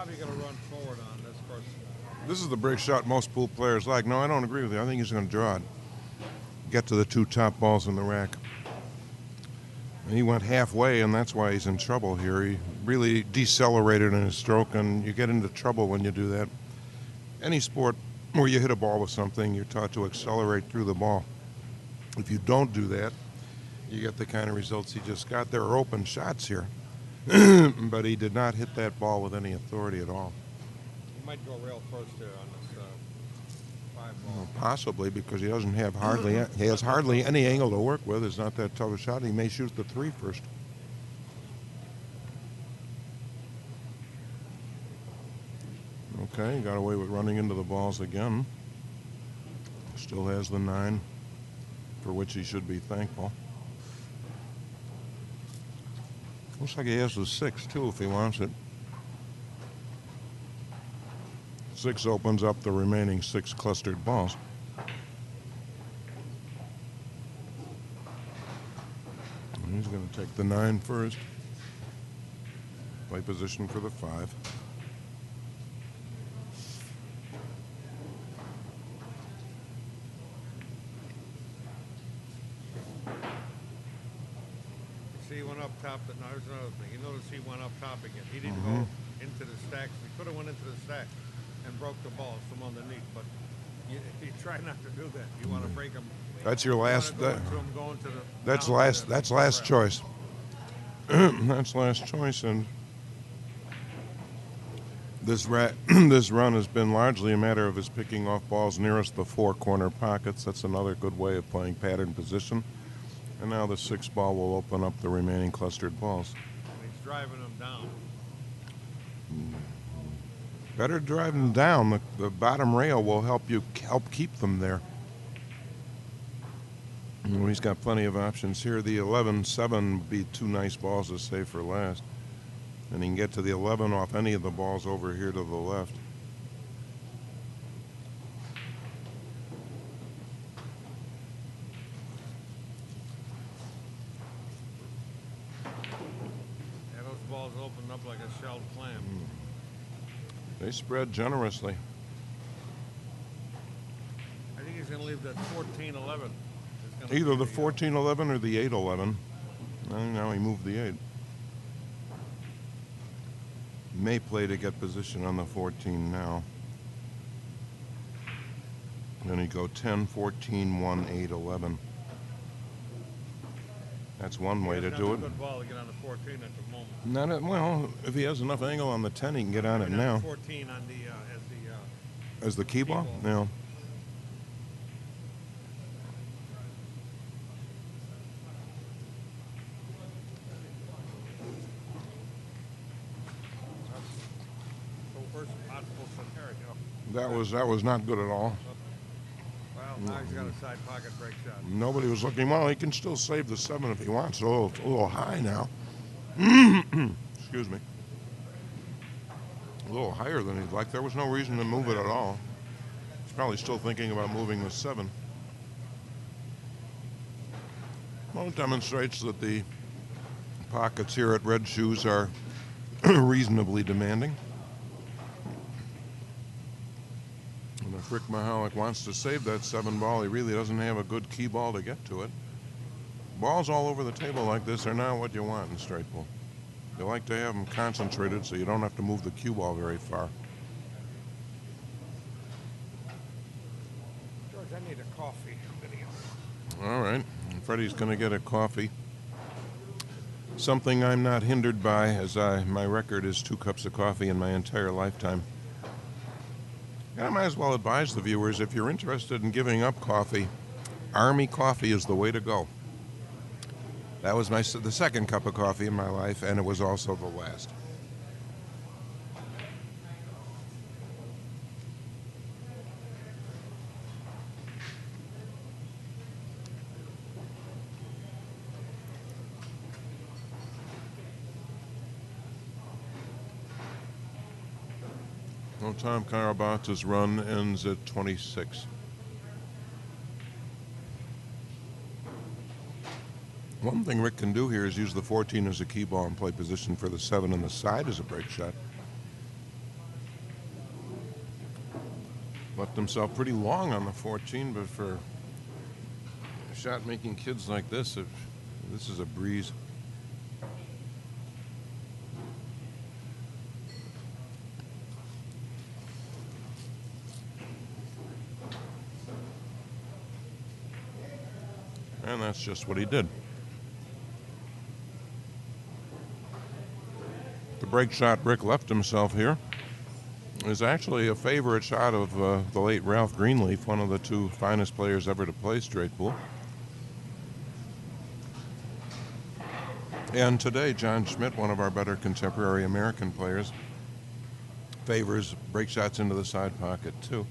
probably going to run forward on this course. This is the break shot most pool players like. No, I don't agree with you. I think he's going to draw it. Get to the two top balls in the rack. And he went halfway, and that's why he's in trouble here. He really decelerated in his stroke, and you get into trouble when you do that. Any sport where you hit a ball with something, you're taught to accelerate through the ball. If you don't do that, you get the kind of results he just got. There are open shots here, but he did not hit that ball with any authority at all. He might go rail first there on this 5 ball. Well, possibly, because he doesn't have he has hardly any angle to work with. It's not that tough a shot. He may shoot the 3 first. Okay, got away with running into the balls again. Still has the 9, for which he should be thankful. Looks like he has the 6, too, if he wants it. 6 opens up the remaining 6 clustered balls. And he's going to take the 9 first. Play position for the 5. See, he went up top. Now, there's another thing. You notice he went up top again. He didn't go into the stacks. He could have went into the stack and broke the balls from underneath, but you try not to do that. You want to break them. That's your last. That's last. That's last last choice. That's last choice, and this run has been largely a matter of his picking off balls nearest the 4 corner pockets. That's another good way of playing pattern position. And now the 6th ball will open up the remaining clustered balls. He's driving them down. Better drive them down. The bottom rail will help keep them there. And he's got plenty of options here. The 11-7 would be 2 nice balls to save for last. And he can get to the 11 off any of the balls over here to the left. Yeah, those balls opened up like a shelled clam. They spread generously. I think he's going to leave that 14-11. Either the 14-11 or the 8-11. And now he moved the 8. May play to get position on the 14 now. Then he'd go 10, 14, 1, 8, 11. That's one way to do it. It's a good ball to get on the 14 at the moment. Well, if he has enough angle on the 10, he can get on it now. 14 on the as the key ball? Yeah. That was not good at all. Well, now he's got a side pocket break shot. Nobody was looking. Well, he can still save the 7 if he wants. A little high now. Excuse me. A little higher than he'd like. There was no reason to move it at all. He's probably still thinking about moving the 7. Well, it demonstrates that the pockets here at Red Shoes are reasonably demanding. And if Rick Michalec wants to save that 7 ball, he really doesn't have a good key ball to get to it. Balls all over the table like this are not what you want in straight pool. You like to have them concentrated so you don't have to move the cue ball very far. George, I need a coffee video. All right. Freddie's going to get a coffee. Something I'm not hindered by, as my record is 2 cups of coffee in my entire lifetime. And I might as well advise the viewers, if you're interested in giving up coffee, Army coffee is the way to go. That was the 2nd cup of coffee in my life, and it was also the last. Well, Tom Karabotsos' run ends at 26. One thing Rick can do here is use the 14 as a key ball and play position for the 7 and the side as a break shot. left himself pretty long on the 14, but for shot-making kids like this, this is a breeze. And that's just what he did. The break shot Rick left himself here is actually a favorite shot of the late Ralph Greenleaf, one of the two finest players ever to play straight pool. And today, John Schmidt, one of our better contemporary American players, favors break shots into the side pocket too.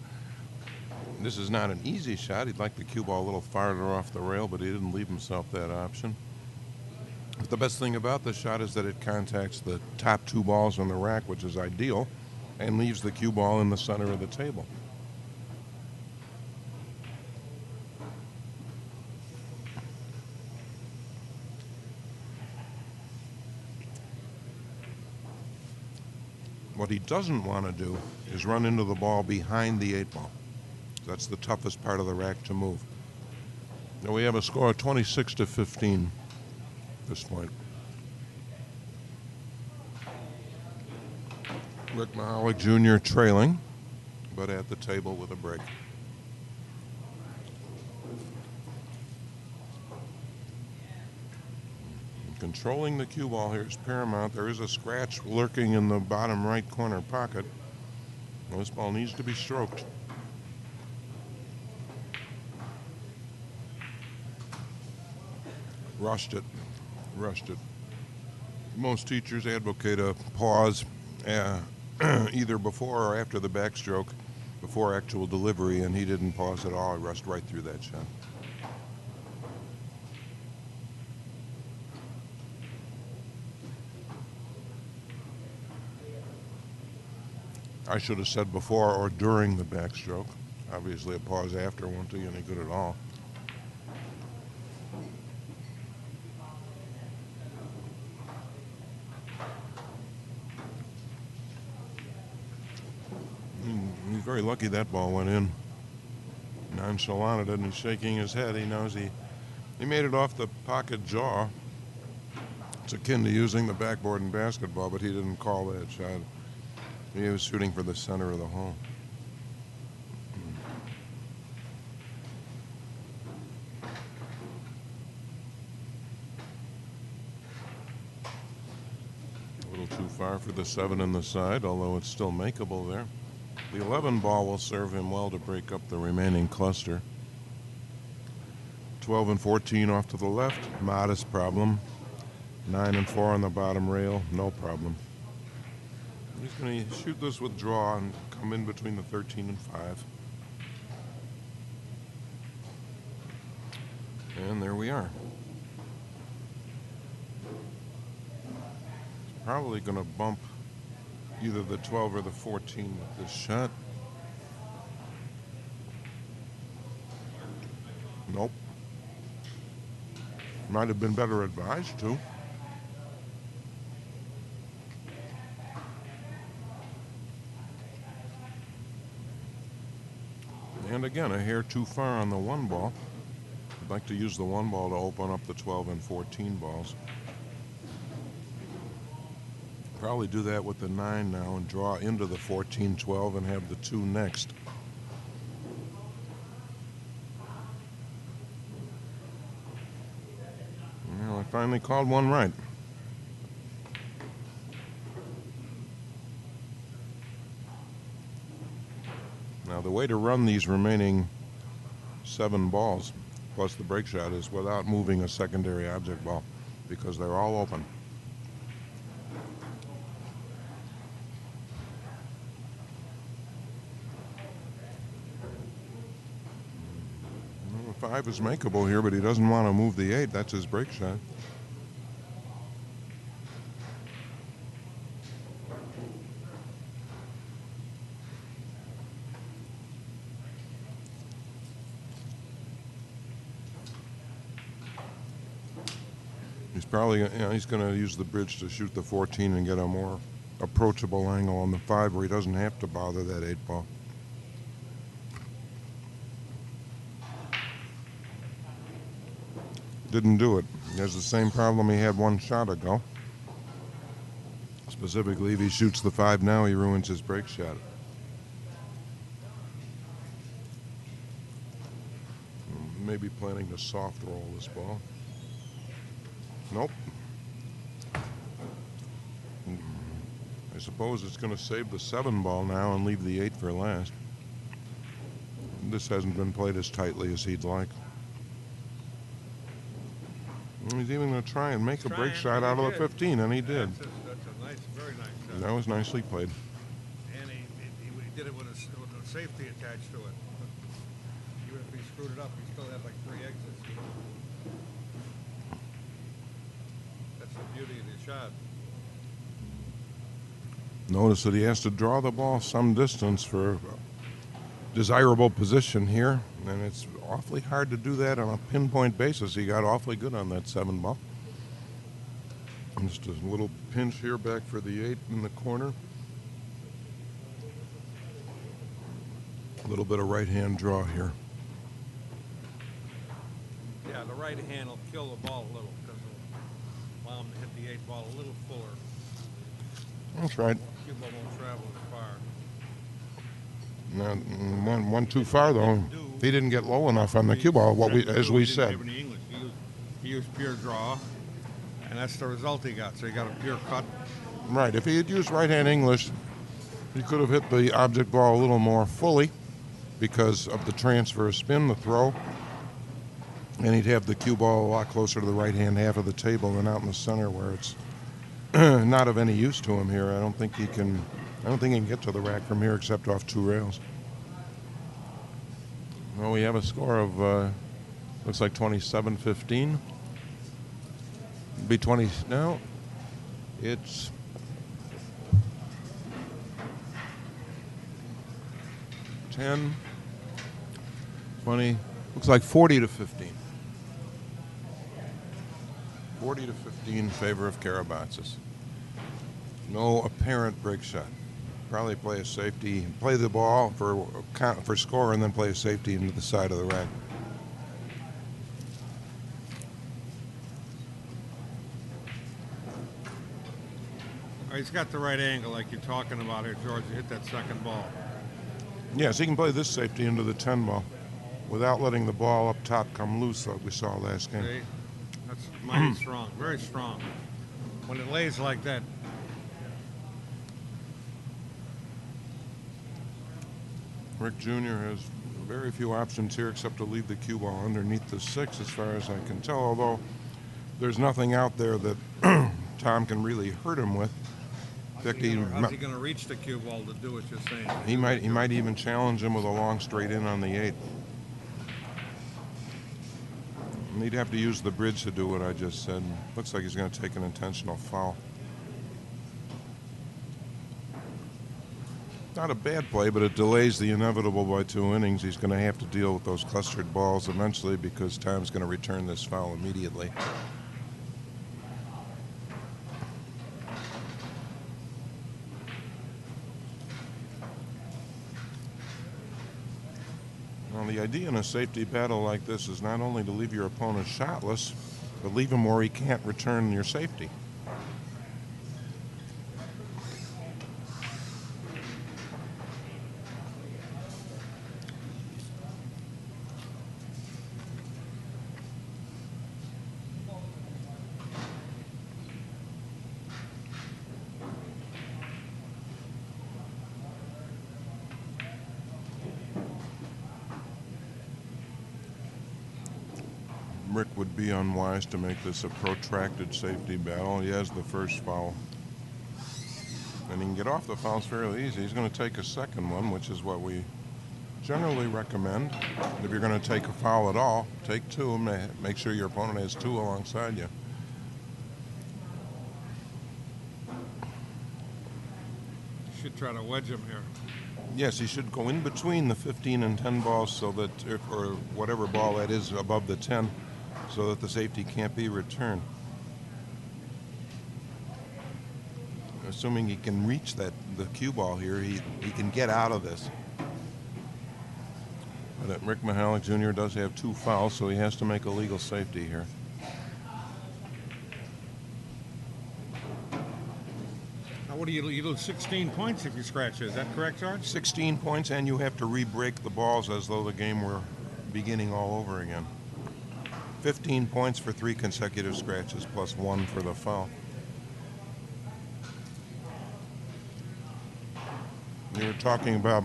This is not an easy shot. He'd like the cue ball a little farther off the rail, but he didn't leave himself that option. But the best thing about this shot is that it contacts the top two balls on the rack, which is ideal, and leaves the cue ball in the center of the table. What he doesn't want to do is run into the ball behind the 8-ball. That's the toughest part of the rack to move. Now we have a score of 26-15 at this point. Rick Michalec Jr. trailing, but at the table with a break. Controlling the cue ball here is paramount. There is a scratch lurking in the bottom right corner pocket. This ball needs to be stroked. Rushed it. Most teachers advocate a pause either before or after the backstroke, before actual delivery, and he didn't pause at all. He rushed right through that shot. I should have said before or during the backstroke. Obviously, a pause after won't do you any good at all. He's very lucky that ball went in. Nonchalant it, and he's shaking his head. He knows he made it off the pocket jaw. It's akin to using the backboard in basketball, but he didn't call that shot. He was shooting for the center of the hole. A little too far for the 7 in the side, although it's still makeable there. The 11 ball will serve him well to break up the remaining cluster. 12 and 14 off to the left, modest problem. 9 and 4 on the bottom rail, no problem. He's going to shoot this with draw and come in between the 13 and 5. And there we are. He's probably going to bump either the 12 or the 14 with this shot. Nope. Might have been better advised to. And again, a hair too far on the 1 ball. I'd like to use the 1 ball to open up the 12 and 14 balls. Probably do that with the 9 now and draw into the 14, 12 and have the 2 next. Well, I finally called one right. Now the way to run these remaining 7 balls plus the break shot is without moving a secondary object ball because they're all open. Well, the 5 is makeable here, but he doesn't want to move the 8. That's his break shot. He's probably, he's going to use the bridge to shoot the 14 and get a more approachable angle on the 5 where he doesn't have to bother that 8 ball. Didn't do it. He has the same problem he had one shot ago. Specifically, if he shoots the 5 now, he ruins his break shot. Maybe planning to soft roll this ball. Nope. I suppose it's going to save the 7 ball now and leave the 8 for last. This hasn't been played as tightly as he'd like. He's even going to try and make a break shot out of the 15, and he did. That's a nice, very nice shot. That was nicely played. And he did it with a safety attached to it. Even if he screwed it up, he still had like 3 exits. That's the beauty of the shot. Notice that he has to draw the ball some distance for a desirable position here, and it's awfully hard to do that on a pinpoint basis. He got awfully good on that 7 ball. Just a little pinch here back for the 8 in the corner. A little bit of right-hand draw here. Yeah, the right hand will kill the ball a little because it'll allow him to hit the 8 ball a little fuller. That's right. Cue ball won't travel as far. Not one too far though. He didn't get low enough on the cue ball. As we said. He used pure draw, and that's the result he got. So he got a pure cut. Right. If he had used right-hand English, he could have hit the object ball a little more fully because of the transfer of spin, the throw, and he'd have the cue ball a lot closer to the right-hand half of the table than out in the center where it's not of any use to him here. I don't think he can get to the rack from here except off 2 rails. Well, we have a score of looks like 27-15. Be 20 now. It's 10, 20. Looks like 40-15. 40-15 in favor of Karabotsos. No apparent break shot. Probably play a safety, play the ball for score, and then play a safety into the side of the rack. He's got the right angle like you're talking about here, George, to hit that 2nd ball. Yes, he can play this safety into the 10 ball without letting the ball up top come loose like we saw last game. See? That's mighty strong, very strong. When it lays like that. Rick Jr. has very few options here except to leave the cue ball underneath the 6 as far as I can tell, although there's nothing out there that Tom can really hurt him with. How's he going to reach the cue ball to do what you're saying? He might even challenge him with a long straight in on the 8. And he'd have to use the bridge to do what I just said. Looks like he's going to take an intentional foul. Not a bad play, but it delays the inevitable by 2 innings. He's going to have to deal with those clustered balls eventually because Tom's going to return this foul immediately. Now, the idea in a safety battle like this is not only to leave your opponent shotless, but leave him where he can't return your safety. Rick would be unwise to make this a protracted safety battle. He has the first foul. And he can get off the fouls fairly easy. He's going to take a 2nd one, which is what we generally recommend. If you're going to take a foul at all, take 2 and make sure your opponent has 2 alongside you. You should try to wedge him here. Yes, he should go in between the 15 and 10 balls so that, or whatever ball that is above the 10, so that the safety can't be returned. Assuming he can reach the cue ball here, he can get out of this. But Rick Michalec Jr. does have 2 fouls, so he has to make a legal safety here. what do you lose 16 points if you scratch it? Is that correct, George? 16 points, and you have to re-break the balls as though the game were beginning all over again. 15 points for 3 consecutive scratches, plus 1 for the foul. We were talking about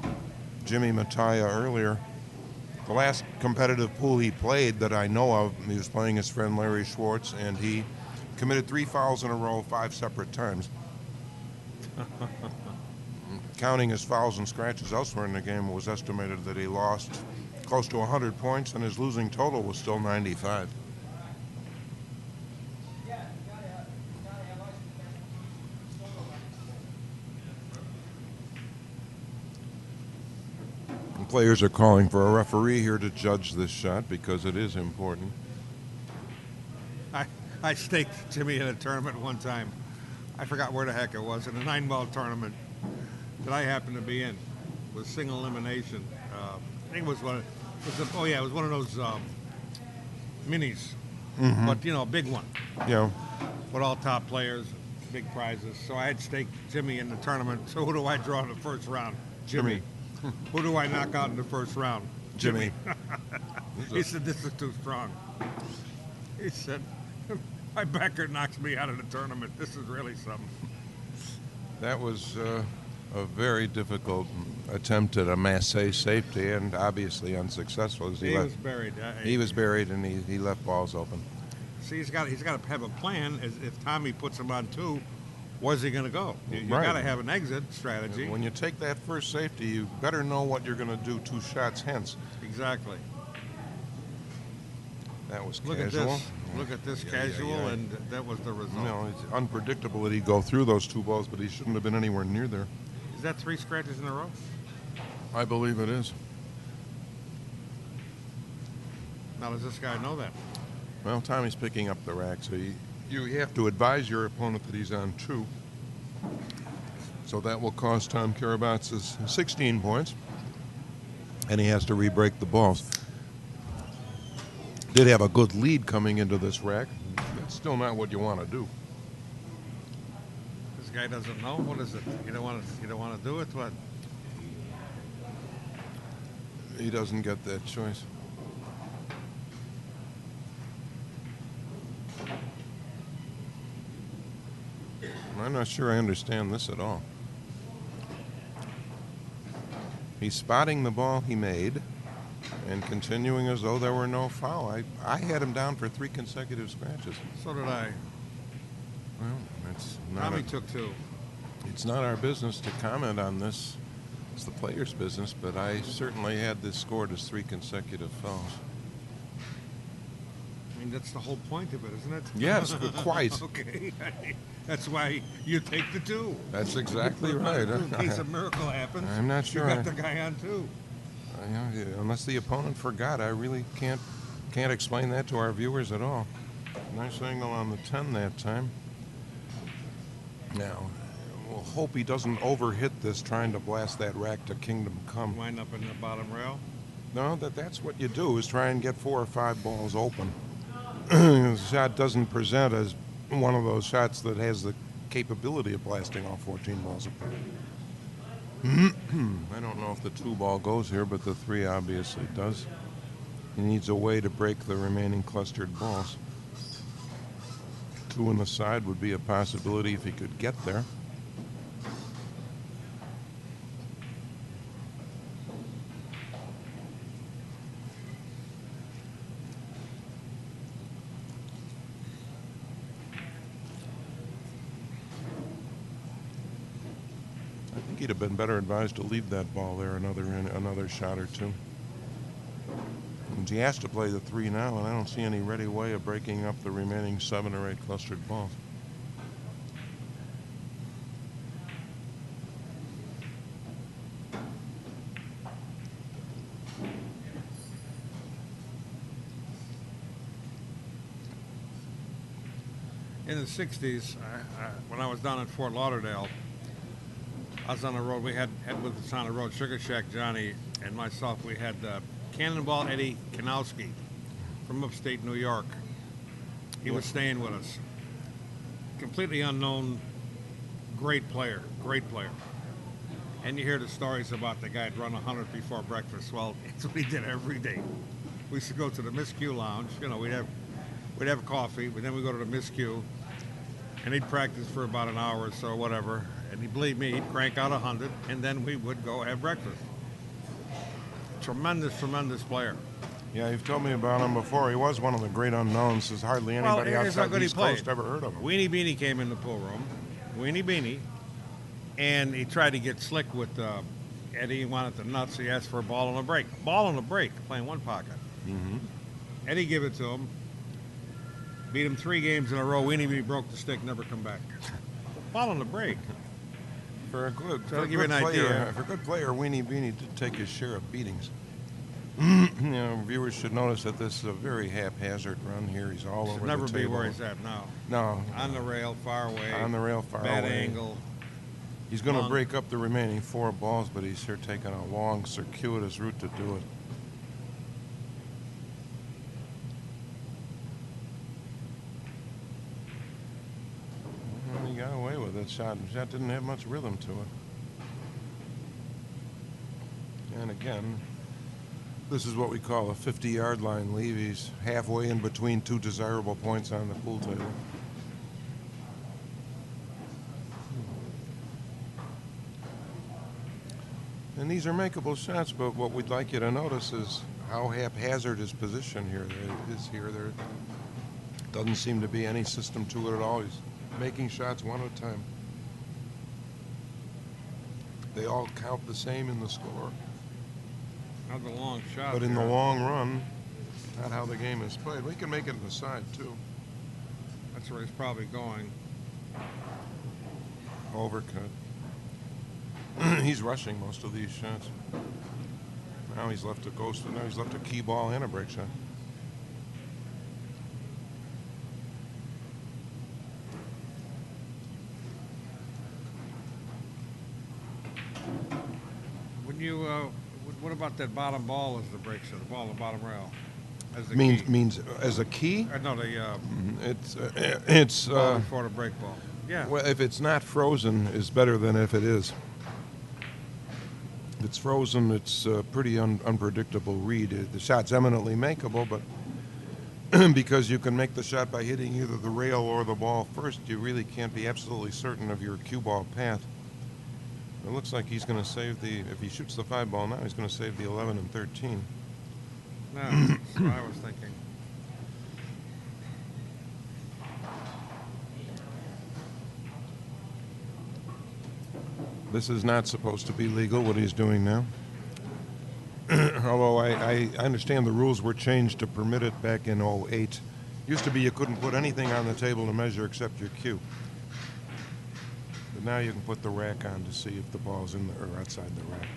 Jimmy Mattia earlier. The last competitive pool he played that I know of, he was playing his friend Larry Schwartz, and he committed 3 fouls in a row 5 separate times. Counting his fouls and scratches elsewhere in the game, it was estimated that he lost close to 100 points, and his losing total was still 95. And players are calling for a referee here to judge this shot because it is important. I staked Jimmy in a tournament one time. I forgot where the heck it was, in a 9-ball tournament that I happened to be in. It was single elimination. I think it was one. It was one of those minis, but a big one. Yeah. With all top players, big prizes. So I had staked Jimmy in the tournament. So who do I draw in the first round? Jimmy. Who do I knock out in the first round? Jimmy. He said, "This is too strong." He said, "My backer knocks me out of the tournament. This is really something." That was a very difficult attempt at a Massey safety, and obviously unsuccessful. As He was buried. He was buried, and he left balls open. See, he's got to have a plan. If Tommy puts him on 2, where's he going to go? You Right. got to have an exit strategy. When you take that first safety, you better know what you're going to do 2 shots hence. Exactly. That was Look casual. at this. Look at this casual, and that was the result. It's unpredictable that he'd go through those 2 balls, but he shouldn't have been anywhere near there. Is that 3 scratches in a row? I believe it is. Now, does this guy know that? Well, Tommy's picking up the rack, so you have to advise your opponent that he's on 2. So that will cost Tom Karabotsos 16 points, and he has to re-break the balls. Did have a good lead coming into this rack. That's still not what you want to do. This guy doesn't know. What is it? You don't want to do it. What? He doesn't get that choice. I'm not sure I understand this at all. He's spotting the ball he made and continuing as though there were no foul. I had him down for 3 consecutive scratches. So did I. Well, it's not Tommy took 2. It's not our business to comment on this. It's the player's business, but I certainly had this scored as 3 consecutive fouls. I mean, that's the whole point of it, isn't it? Yes, quite. Okay. That's why you take the 2. That's exactly right. In case a miracle happens, I'm not sure. You got the guy on 2. Unless the opponent forgot, I really can't explain that to our viewers at all. Nice angle on the 10 that time. Now, we'll hope he doesn't overhit this trying to blast that rack to Kingdom Come. Wind up in the bottom rail. No, that's what you do, is try and get 4 or 5 balls open. The shot doesn't present as one of those shots that has the capability of blasting all 14 balls apart. I don't know if the 2 ball goes here, but the 3 obviously does. He needs a way to break the remaining clustered balls. 2 on the side would be a possibility if he could get there. He'd have been better advised to leave that ball there another shot or 2. And he has to play the 3 now, and I don't see any ready way of breaking up the remaining 7 or 8 clustered balls. In the 60s, when I was down at Fort Lauderdale, I was on the road. We had with us on the road Sugar Shack Johnny and myself. We had Cannonball Eddie Kanowski from upstate New York. He was staying with us. Completely unknown Great player, great player. And you hear the stories about the guy that run 100 before breakfast. Well, it's what he did every day. We used to go to the Miss Q Lounge. You know, we'd have coffee, but then we go to the Miss Q, and he'd practice for about an hour or so, whatever. And he, believe me, he'd crank out 100, and then we would go have breakfast. Tremendous, tremendous player. Yeah, you've told me about him before. He was one of the great unknowns. There's hardly anybody here's how outside good the he East played. Coast ever heard of him. Weenie Beanie came in the pool room. Weenie Beanie. And he tried to get slick with Eddie. He wanted the nuts. He asked for a ball on a break. Ball on a break, playing one pocket. Mm-hmm. Eddie gave it to him. Beat him 3 games in a row. Weenie Beanie broke the stick, never come back. Ball on the break. For a good, So to give you an idea. For a good player, Weenie Beanie did take his share of beatings. You know, viewers should notice that this is a very haphazard run here. He's all over Should never the be table. where he's at now. No. On the rail, far away. On the rail, far bad away. angle. He's going to Long. break up the remaining 4 balls, but he's here taking a long, circuitous route to do it. Well, he got away with it. Shot didn't have much rhythm to it. And again, this is what we call a 50-yard line leave. He's halfway in between 2 desirable points on the pool table. And these are makeable shots, but what we'd like you to notice is how haphazard his position here is here. There doesn't seem to be any system to it at all. He's making shots one at a time. They all count the same in the score. Not the long shot. But in the there. long run, not how the game is played. We can make it an aside, too. That's where he's probably going. Overcut. He's rushing most of these shots. Now he's left a ghost. Now he's left a key ball and a break shot. When you, what about that bottom ball as the break shot? The ball on the bottom rail as the Means key? means as a key. No, the It's ball before the break ball. Yeah. well, if it's not frozen, is better than if it is. If it's frozen, it's a pretty unpredictable read. The shot's eminently makeable, but because you can make the shot by hitting either the rail or the ball first, you really can't be absolutely certain of your cue ball path. It looks like he's going to save the, if he shoots the 5 ball now, he's going to save the 11 and 13. No, that's what I was thinking. This is not supposed to be legal, what he's doing now. Although I understand the rules were changed to permit it back in '08. Used to be you couldn't put anything on the table to measure except your cue. But now you can put the rack on to see if the ball's in the, or outside the rack.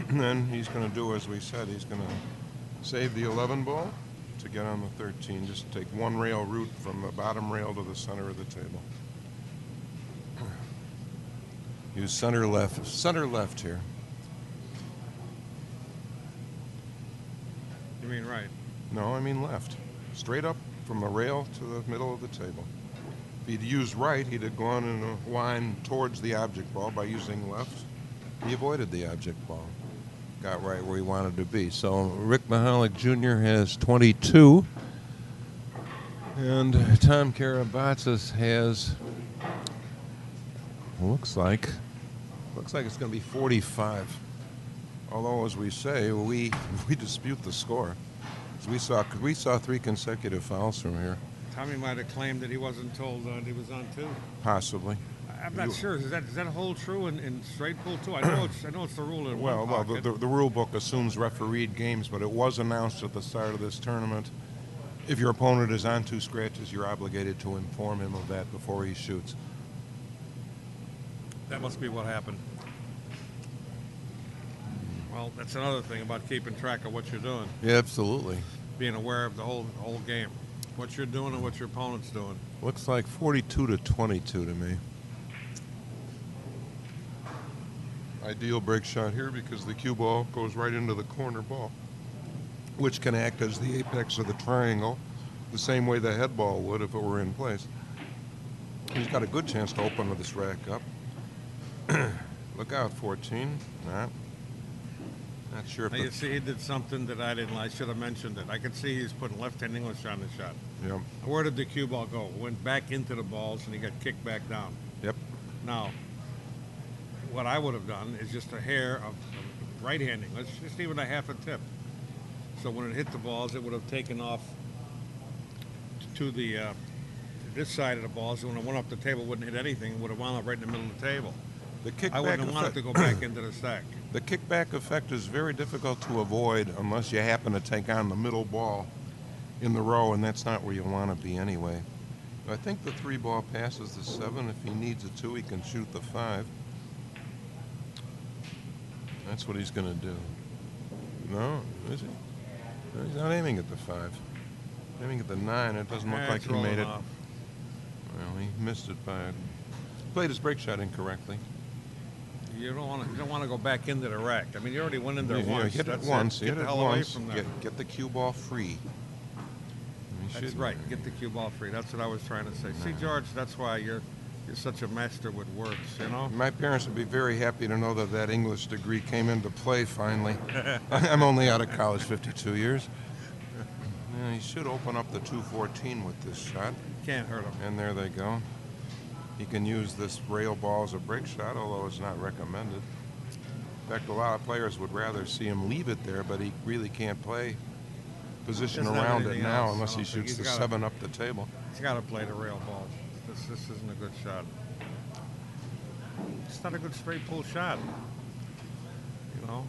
And then he's going to do as we said. He's going to save the 11 ball to get on the 13. Just take one rail route from the bottom rail to the center of the table. Use center left here. You mean right? No, I mean left. Straight up from the rail to the middle of the table. If he'd used right, he'd have gone in a line towards the object ball. By using left, he avoided the object ball. Got right where he wanted to be. So Rick Michalec Jr. has 22. And Tom Karabotsos has, looks like it's going to be 45. Although, as we say, we dispute the score. We saw 3 consecutive fouls from here. Tommy might have claimed that he wasn't told that he was on 2. Possibly. I'm not sure. Does that hold true in straight pool too? I know it's the rule in one Well, pocket. the rule book assumes refereed games, but it was announced at the start of this tournament. If your opponent is on 2 scratches, you're obligated to inform him of that before he shoots. That must be what happened. Well, that's another thing about keeping track of what you're doing. Yeah, absolutely. Being aware of the whole game. What you're doing and what your opponent's doing. Looks like 42 to 22 to me. Ideal break shot here because the cue ball goes right into the corner ball, which can act as the apex of the triangle, the same way the head ball would if it were in place. He's got a good chance to open with this rack up. Look out, 14. Nah. Not sure if Now you see he did something that I didn't like. I should have mentioned it. I could see he's putting left-hand English on the shot. Yep. Where did the cue ball go? Went back into the balls and he got kicked back down. Yep. Now, what I would have done is just a hair of right-hand English, just even a half a tip. So when it hit the balls, it would have taken off to the this side of the balls. So when it went up the table, it wouldn't hit anything. It would have wound up right in the middle of the table. The kickback I wouldn't have wanted to go back into the stack. The kickback effect is very difficult to avoid unless you happen to take on the middle ball in the row, and that's not where you want to be anyway. I think the 3-ball passes the 7. If he needs a 2, he can shoot the 5. That's what he's going to do. No, is he? No, he's not aiming at the 5. Aiming at the 9. It doesn't look like he made it. Off. Well, he missed it by played his break shot incorrectly. You don't want to go back into the rack. I mean, you already went in there once. Hit it That's once. Get Hit the it hell away once. from there. Get the cue ball free. That's right. Get the cue ball free. That's what I was trying to say. See, George, that's why you're such a master with words, you know? My parents would be very happy to know that that English degree came into play finally. I'm only out of college 52 years. Yeah, he should open up the 214 with this shot. Can't hurt him. And there they go. He can use this rail ball as a break shot, although it's not recommended. In fact, a lot of players would rather see him leave it there, but he really can't play position around it now unless he shoots the 7 up the table. He's got to play the rail ball. This isn't a good shot. It's not a good straight pull shot. You know?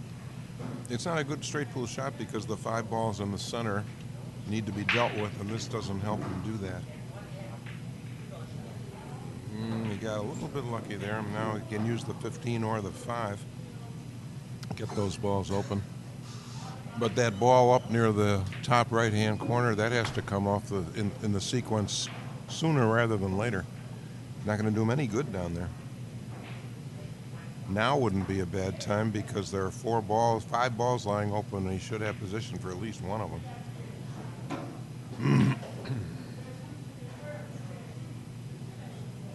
It's not a good straight pull shot because the 5 balls in the center need to be dealt with, and this doesn't help him do that. He got a little bit lucky there. Now he can use the 15 or the 5. Get those balls open. But that ball up near the top right-hand corner, that has to come off in the sequence sooner rather than later. Not going to do him any good down there. Now wouldn't be a bad time because there are 5 balls lying open, and he should have position for at least one of them.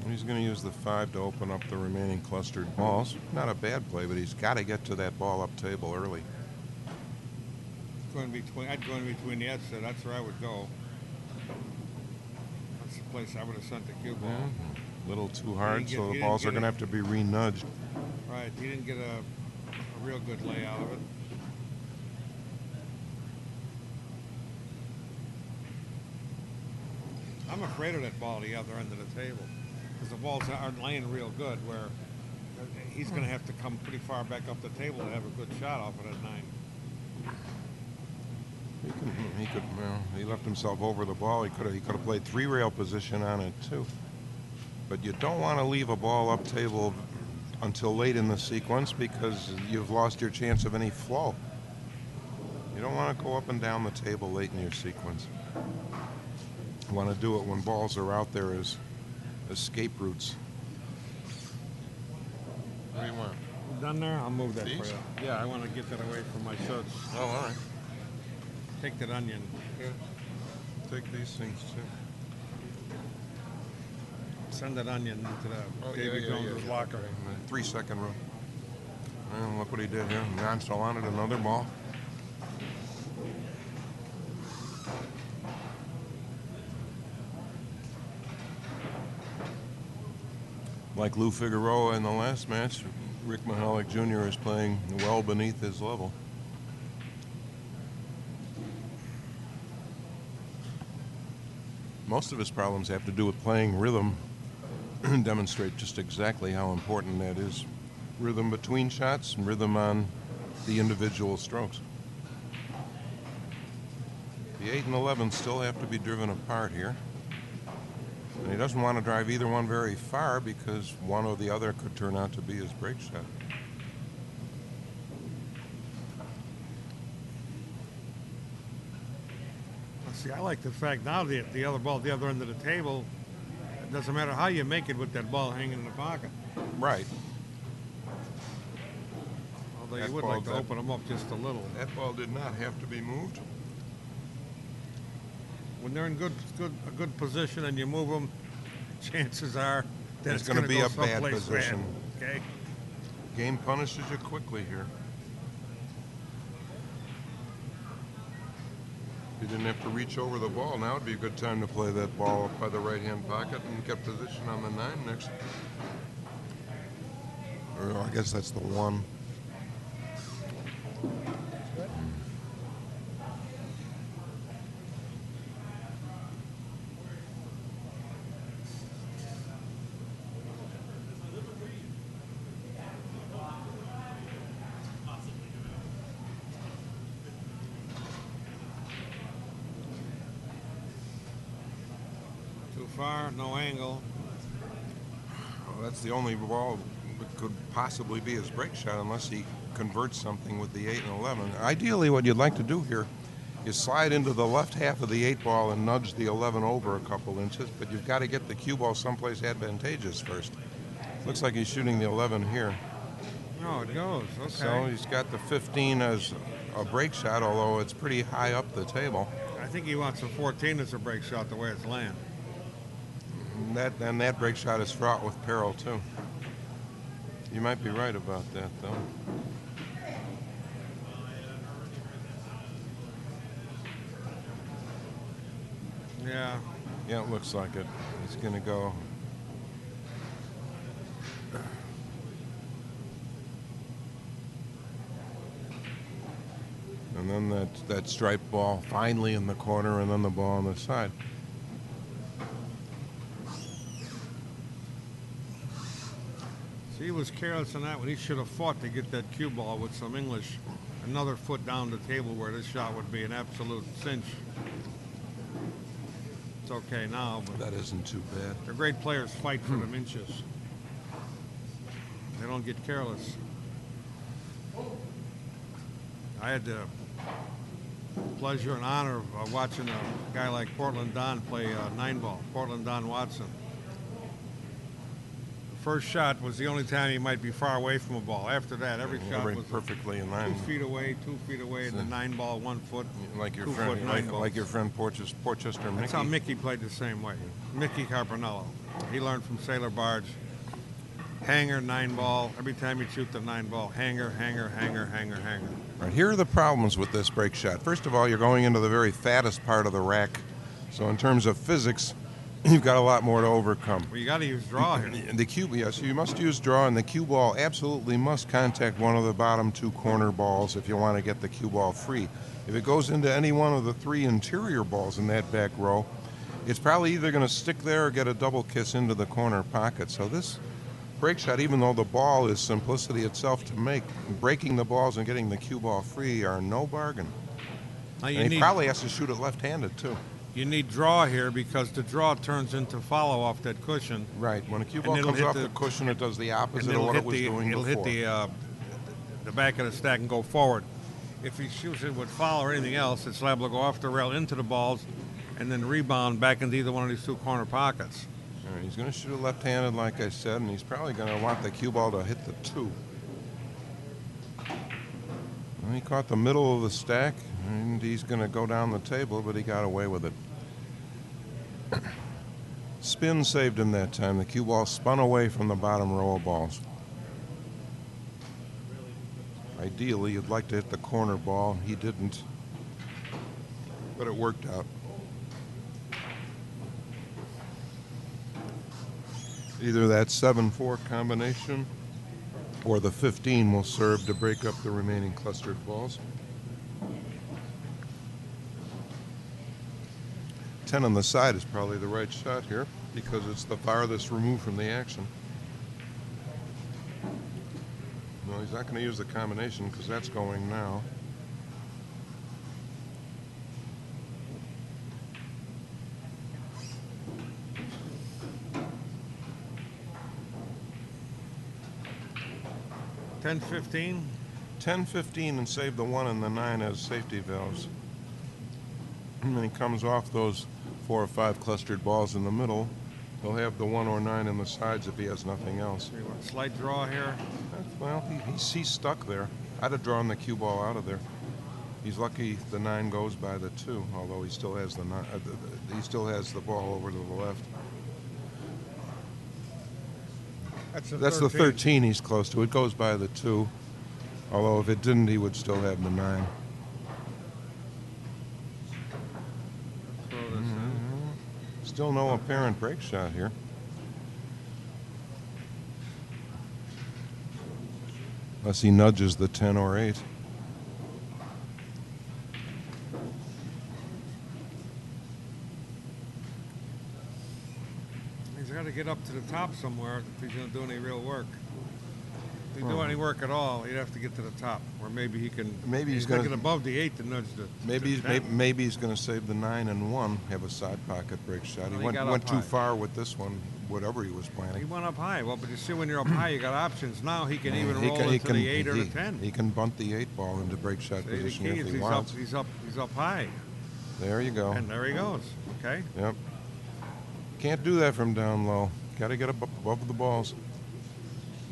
He's going to use the 5 to open up the remaining clustered balls. Not a bad play, but he's got to get to that ball up table early. I'd go in between the edge, so that's where I would go. That's the place I would have sent the cue ball. A little too hard, so the balls are going to have to be re-nudged. Right, he didn't get a real good lay out of it. I'm afraid of that ball at the other end of the table because the balls aren't laying real good where he's going to have to come pretty far back up the table to have a good shot off of that 9. He left himself over the ball. He could have played 3-rail position on it too. But you don't want to leave a ball up table until late in the sequence because you've lost your chance of any flow. You don't want to go up and down the table late in your sequence. You want to do it when balls are out there as escape routes. What do you want? Done there? I'll move that These? for you. Yeah, I want to get that away from my shots. Oh, all right. Take that onion. Yeah. Take these things too. Send that onion into the Davy Jones' locker. In the 3-second row. And look what he did here. Nonchalant another ball. Like Lou Figueroa in the last match, Rick Michalec Jr. is playing well beneath his level. Most of his problems have to do with playing rhythm and demonstrate just exactly how important that is. Rhythm between shots and rhythm on the individual strokes. The 8 and 11 still have to be driven apart here. And he doesn't want to drive either one very far because one or the other could turn out to be his break shot. See, I like the fact now that the other ball at the other end of the table, it doesn't matter how you make it with that ball hanging in the pocket. Right. Although you would like to open them up just a little. That ball did not have to be moved. When they're in a good position and you move them, chances are that It's it's gonna going to be go a bad someplace position. bad. Okay. Game punishes you quickly here. You didn't have to reach over the ball. Now would be a good time to play that ball up by the right-hand pocket and get position on the 9 next. Or I guess that's the 1. Too far, no angle. Well, that's the only ball that could possibly be his break shot unless he converts something with the 8 and 11. Ideally, what you'd like to do here is slide into the left half of the 8 ball and nudge the 11 over a couple inches, but you've got to get the cue ball someplace advantageous first. Looks like he's shooting the 11 here. No, it goes. Okay. So he's got the 15 as a break shot, although it's pretty high up the table. I think he wants a 14 as a break shot the way it's laying. And that break shot is fraught with peril, too. You might be right about that, though. Yeah. Yeah, it looks like it. He's going to go. And then that striped ball finally in the corner, and then the ball on the side. See, he was careless on that one. He should have fought to get that cue ball with some English. Another foot down the table where this shot would be an absolute cinch. It's okay now, but That isn't too bad. the great players fight for them inches. They don't get careless. I had the pleasure and honor of watching a guy like Portland Don play 9-ball, Portland Don Watson. The first shot was the only time he might be far away from a ball. After that, every shot was perfectly in 2 line. feet away, 2 feet away, and the 9-ball, 1 foot. Like your 2 friend, foot 9 like your friend Porchester Mickey. That's how Mickey played the same way. Mickey Carpinello. He learned from Sailor Barge. Hanger, 9-ball. Every time he'd shoot the 9-ball, hanger, hanger, hanger, hanger, hanger. Right, here are the problems with this break shot. First of all, you're going into the very fattest part of the rack. So in terms of physics, you've got a lot more to overcome. Well, you got to use draw here. The cue, yes, you must use draw, and the cue ball absolutely must contact one of the bottom 2 corner balls if you want to get the cue ball free. If it goes into any one of the 3 interior balls in that back row, it's probably either going to stick there or get a double kiss into the corner pocket. So this break shot, even though the ball is simplicity itself to make, breaking the balls and getting the cue ball free are no bargain. Now And he probably has to shoot it left-handed, too. You need draw here because the draw turns into follow off that cushion. Right. When a cue And ball it'll comes hit off the- the cushion, it does the opposite And of it'll what hit it was the doing it'll before. hit the back of the stack and go forward. If he shoots it with foul or anything else, it's liable to go off the rail into the balls and then rebound back into either one of these 2 corner pockets. All right, he's going to shoot it left-handed, like I said, and he's probably going to want the cue ball to hit the 2. Well, he caught the middle of the stack, and he's going to go down the table, but he got away with it. Spin saved him that time. The cue ball spun away from the bottom row of balls. Ideally, you'd like to hit the corner ball. He didn't, but it worked out. Either that 7-4 combination or the 15 will serve to break up the remaining clustered balls. 10 on the side is probably the right shot here because it's the farthest removed from the action. No, he's not going to use the combination because that's going now. $10-15. 10-15 and save the 1 and the 9 as safety valves. And then he comes off those 4 or 5 clustered balls in the middle. He'll have the 1 or 9 in the sides if he has nothing else. Slight draw here. Well, he's stuck there. I'd have drawn the cue ball out of there. He's lucky the 9 goes by the 2, although he still has the 9. He still has the ball over to the left. That's the 13 he's close to. It goes by the 2. Although if it didn't, he would still have the 9. Throw this in. Still no apparent break shot here. Unless he nudges the 10 or 8. He's got to get up to the top somewhere if he's going to do any real work. If he do any work at all, he'd have to get to the top, or maybe he can. Maybe he's going going to get above the 8 to nudge the. Maybe he's going to save the 9 and 1, have a side pocket break shot. Well, he went too far with this one, whatever he was planning. He went up high. Well, but you see, when you're up high, you got options. Now he can even roll into the 8 or the 10. He can bunt the 8 ball into break shot position if he wants. He's up high. There you go. And there he goes. Okay. Yep. Can't do that from down low. Got to get up above the balls.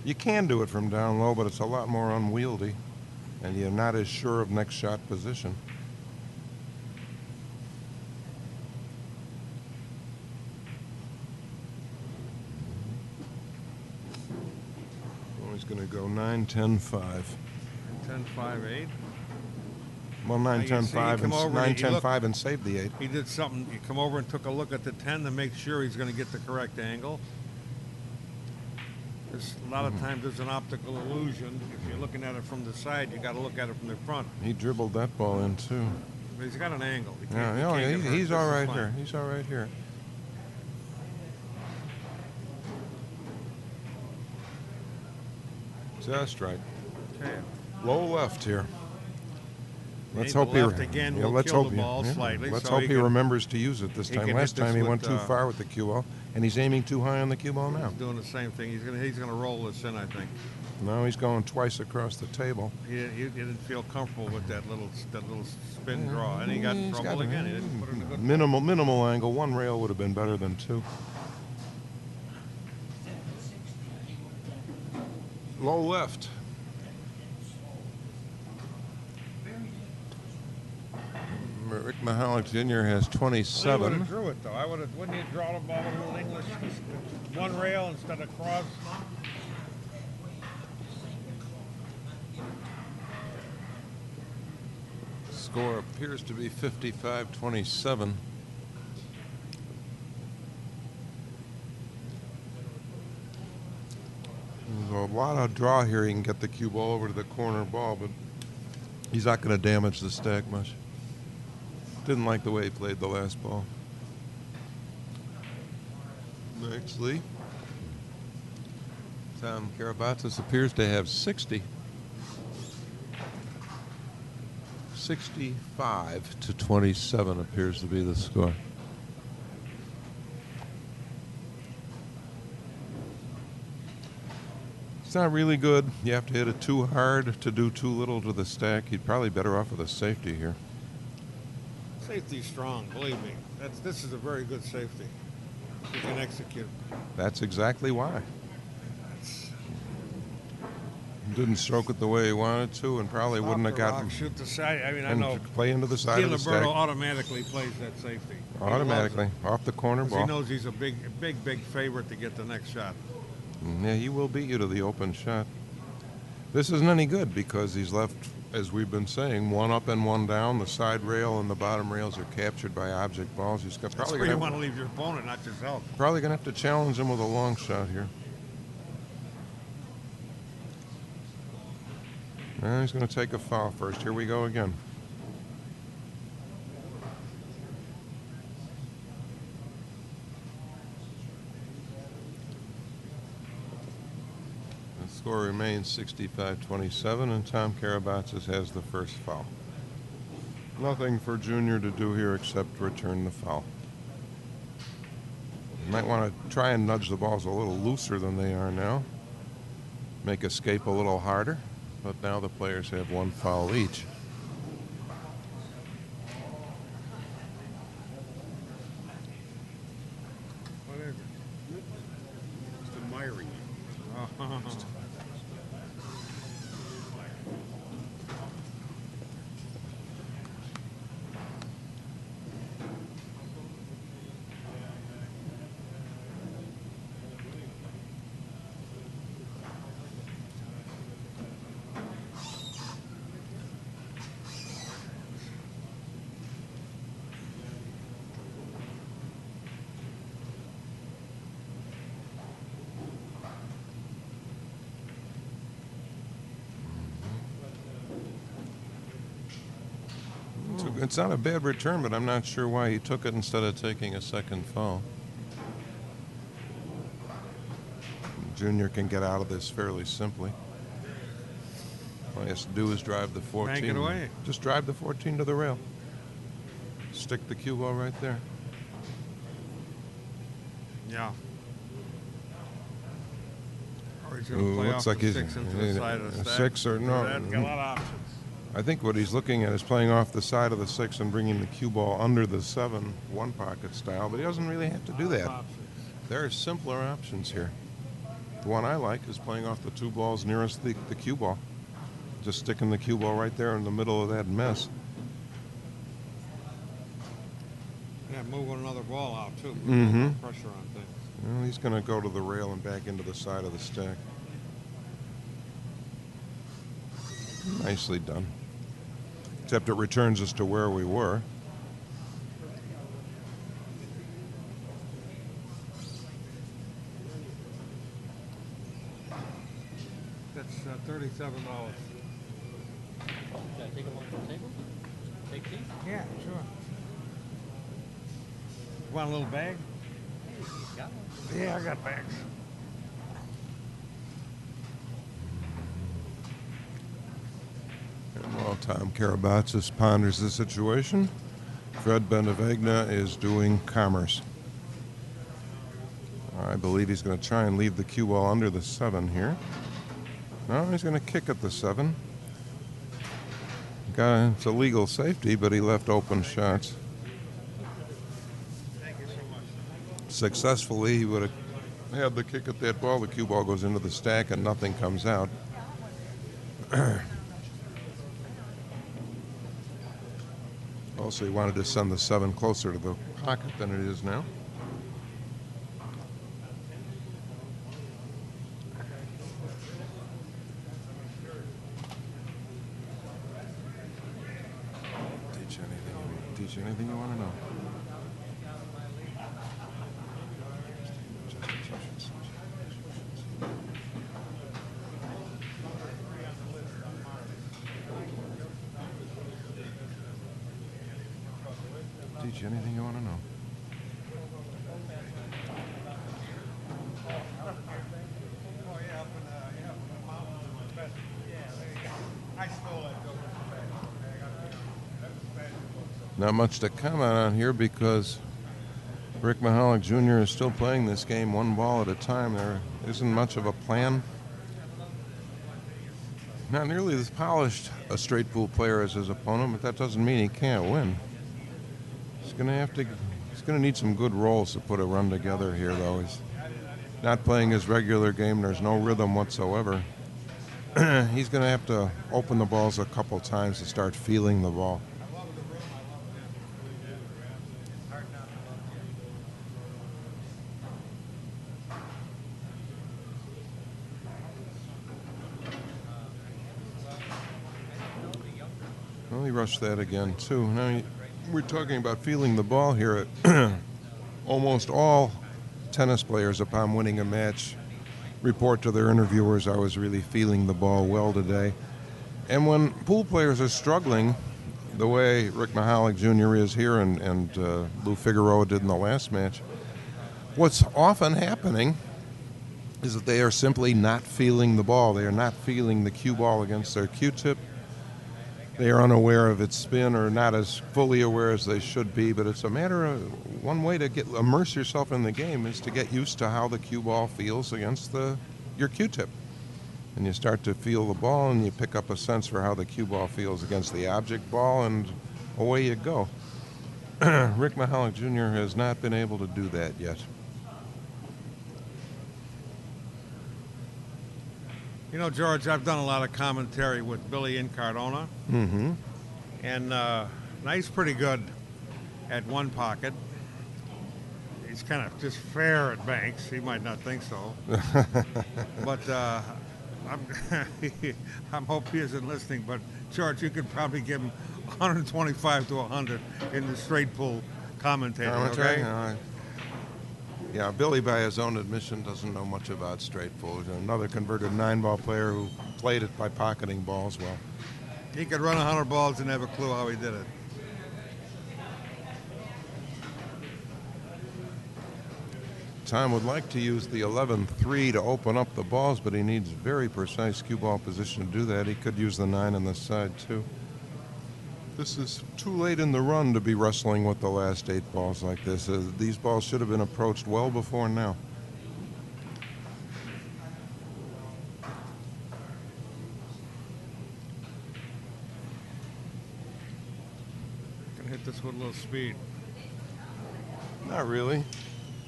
You can do it from down low, but it's a lot more unwieldy, and you're not as sure of next shot position. Oh, he's going to go 9, 10, 5. 10, 5, 8. Well, 9, 10, 5, and 9, 10, 5, and save the 8. He did something. He come over and took a look at the 10 to make sure he's going to get the correct angle. A lot of times there's an optical illusion. If you're looking at it from the side, you got to look at it from the front. He dribbled that ball in too. But he's got an angle. He's all right here. He's all right here. Just right. Okay. Low left here. Let's hope he remembers to use it this time. Last time he went too far with the cue ball, and he's aiming too high on the cue ball now. He's doing the same thing. He's gonna roll this in, I think. No, he's going twice across the table. He didn't feel comfortable with that little spin draw, and he got in trouble again. He didn't put it in a good minimal angle. 1 rail would have been better than 2. Low left. Rick Michalec Jr. has 27. I would have drew it though. Wouldn't you draw the ball with a little English? 1 rail instead of cross. Score appears to be 55-27. There's a lot of draw here. He can get the cue ball over to the corner ball, but he's not going to damage the stack much. Didn't like the way he played the last ball. Actually, Tom Karabotsos appears to have 60. 65-27 appears to be the score. It's not really good. You have to hit it too hard to do too little to the stack. You'd probably better off with a safety here. Safety's strong, believe me. This is a very good safety. You can execute. That's exactly why. Didn't stroke it the way he wanted to, and probably wouldn't have gotten. Shoot the side. I mean, I know. Play into the side of the stack. Automatically plays that safety. Automatically, off the corner ball. He knows he's a big favorite to get the next shot. Yeah, he will beat you to the open shot. This isn't any good because he's left, as we've been saying, 1 up and 1 down. The side rail and the bottom rails are captured by object balls. He's got probably where you want to leave your opponent, not yourself. Probably going to have to challenge him with a long shot here. And he's going to take a foul first. Here we go again. The score remains 65-27, and Tom Karabotsos has the first foul. Nothing for Junior to do here except return the foul. You might want to try and nudge the balls a little looser than they are now. Make escape a little harder. But now the players have 1 foul each. What is it? It's admiring you. It's not a bad return, but I'm not sure why he took it instead of taking a second foul. Junior can get out of this fairly simply. All he has to do is drive the 14. Bank it away. Just drive the 14 to the rail. Stick the cue ball right there. Yeah. Or he's going to play looks off like the he's 6 into the side of the stack. 6 or no. That's got a lot of options. I think what he's looking at is playing off the side of the 6 and bringing the cue ball under the 7, one pocket style, but he doesn't really have to do that. There are simpler options here. The one I like is playing off the 2 balls nearest the cue ball. Just sticking the cue ball right there in the middle of that mess. Yeah, moving another ball out, too. Mm-hmm. Pressure on things. Well, he's going to go to the rail and back into the side of the stack. Nicely done. Except it returns us to where we were. That's $37. Should I take them off the table? Take these? Yeah, sure. Want a little bag? Got one. Yeah, I got bags. And while Tom Karabotsos ponders the situation, Fred Bendavegna is doing commerce. I believe he's going to try and leave the cue ball under the 7 here. No, he's going to kick at the 7. It's a legal safety, but he left open shots. Thank you so much. Successfully, he would have had the kick at that ball. The cue ball goes into the stack and nothing comes out. Also, he wanted to send the 7 closer to the pocket than it is now. Teach you anything you want to know. Teach you anything you want to know. Oh, yeah, up in the mountains in my best. Yeah, there you go. I stole that joke. Not much to comment on here because Rick Michalec Jr. is still playing this game 1 ball at a time. There isn't much of a plan. Not nearly as polished a straight pool player as his opponent, but that doesn't mean he can't win. He's gonna need some good rolls to put a run together here, though. He's not playing his regular game. There's no rhythm whatsoever. He's gonna have to open the balls a couple times to start feeling the ball. Well, he rushed that again, too. Now, we're talking about feeling the ball here. Almost all tennis players, upon winning a match, report to their interviewers, I was really feeling the ball well today. And when pool players are struggling, the way Rick Michalec Jr. is here and Lou Figueroa did in the last match, what's often happening is that they are simply not feeling the ball. They are not feeling the cue ball against their Q-tip. They are unaware of its spin or not as fully aware as they should be, but it's a matter of one way to immerse yourself in the game is to get used to how the cue ball feels against your Q-tip. And you start to feel the ball and you pick up a sense for how the cue ball feels against the object ball, and away you go. Rick Michalec Jr. has not been able to do that yet. You know, George, I've done a lot of commentary with Billy Incardona. Mm-hmm. And he's pretty good at one pocket. He's kind of just fair at banks. He might not think so. But I'm hope he isn't listening. But, George, you could probably give him 125 to 100 in the straight pool commentating, okay? Yeah, Billy, by his own admission, doesn't know much about straight pool. He's another converted 9-ball player who played it by pocketing balls well. He could run 100 balls and have a clue how he did it. Tom would like to use the 11-3 to open up the balls, but he needs very precise cue ball position to do that. He could use the 9 on the side, too. This is too late in the run to be wrestling with the last 8 balls like this. These balls should have been approached well before now. Can hit this with a little speed. Not really.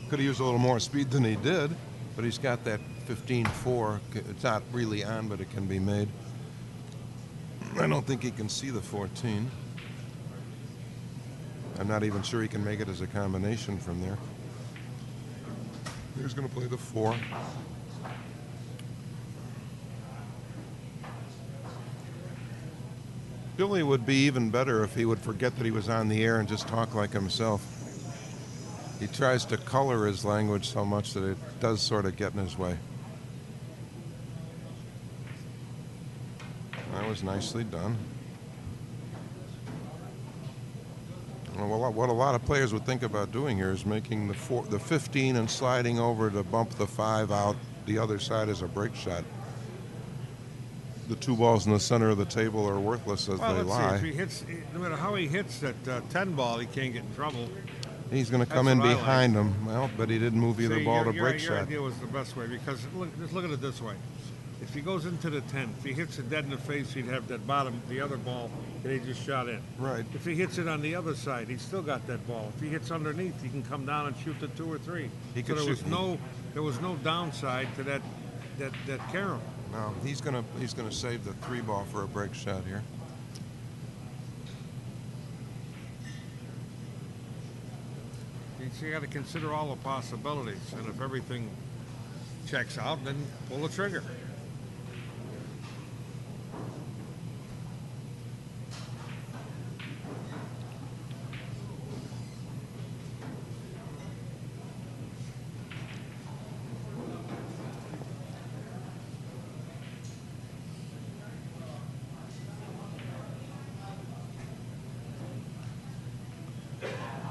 Could have used a little more speed than he did, but he's got that 15-4. It's not really on, but it can be made. I don't think he can see the 14. I'm not even sure he can make it as a combination from there. He's going to play the 4. Billy would be even better if he would forget that he was on the air and just talk like himself. He tries to color his language so much that it does sort of get in his way. That was nicely done. Well, what a lot of players would think about doing here is making the 15 and sliding over to bump the 5 out the other side as a break shot. The 2 balls in the center of the table are worthless as they lie. If he hits, no matter how he hits that 10 ball, he can't get in trouble. He's going to come in behind him. Well, but he didn't move either ball to break your shot. idea was the best way, because just look at it this way. If he goes into the 10, if he hits it dead in the face, he'd have that bottom, the other ball that he just shot in. Right. If he hits it on the other side, he's still got that ball. If he hits underneath, he can come down and shoot the 2 or 3. He so could shoot. There was no downside to that carom. No, he's gonna save the 3 ball for a break shot here. You got to consider all the possibilities, and if everything checks out, then pull the trigger.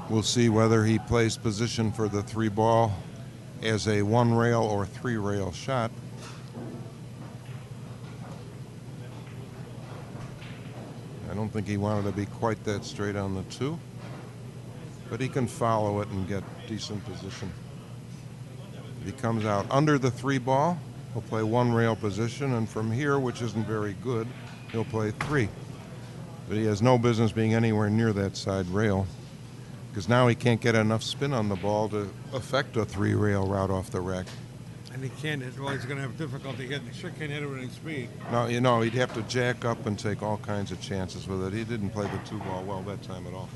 We'll see whether he plays position for the 3 ball as a 1 rail or 3 rail shot. I don't think he wanted to be quite that straight on the 2, but he can follow it and get decent position. If he comes out under the 3 ball, he'll play 1 rail position, and from here, which isn't very good, he'll play 3. But he has no business being anywhere near that side rail, because now he can't get enough spin on the ball to affect a 3 rail route off the rack. And he can't hit, well, he's going to have difficulty hitting. He sure can't hit it with any speed. No, he'd have to jack up and take all kinds of chances with it. He didn't play the 2 ball well that time at all.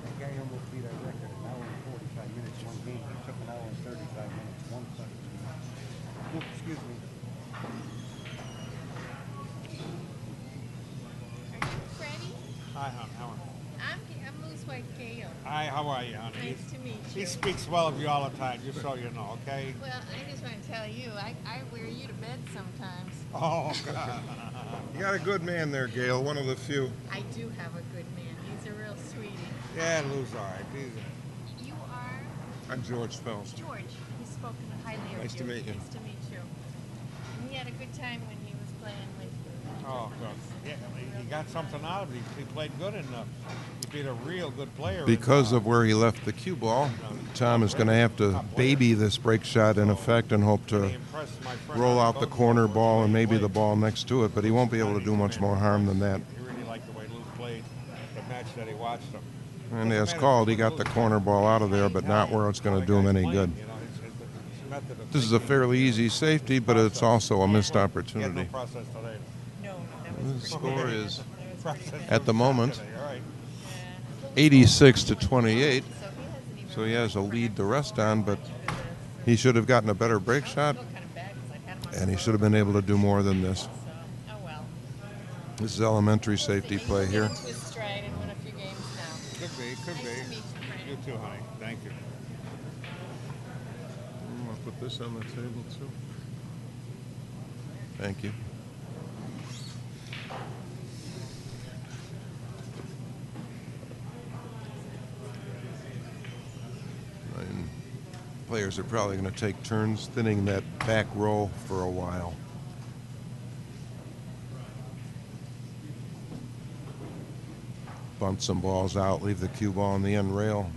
The guy almost beat our record, an hour and 45 minutes, 1 game. He took an hour and 35 minutes, 1 second. Oops, excuse me. Freddie? Hi, hon. How are you? I'm Lou's wife, Gail. Hi, how are you, honey? Nice to meet He you. speaks well of you all the time, just so you know, okay? Well, I just want to tell you, I wear you to bed sometimes. Oh, God. You got a good man there, Gail, one of the few. I do have a good man. He's a real sweetie. Yeah, Lou's all right. You are I'm George Phelps. George. He's spoken highly of you. Nice to meet you. Nice to meet you. And he had a good time when he was playing with you. Oh, good. Yeah, he got something out of it. He played good enough. He beat a real good player. Because of where he left the cue ball, Tom is going to have to baby this break shot in effect and hope to roll out the corner ball and maybe the ball next to it, but he won't be able to do much more harm than that. He really liked the way Lou played the match that he watched him. And as called, he got the corner ball out of there, but not where it's going to do him any good. This is a fairly easy safety, but it's also a missed opportunity. No, The score is, that was pretty at the moment, All right. 86 to 28. So he hasn't even So he has a lead to rest on, but he should have gotten a better break shot, feel kind of bad because I had him on and he should have been able to do more than this. so, oh well. This is elementary safety play here. Get into his stride and win a few games now. Could be, could Nice to meet you, Frank. You too, honey. Thank you. I'll put this on the table too. Thank you. players are probably going to take turns thinning that back row for a while. Bunt some balls out, leave the cue ball on the end rail.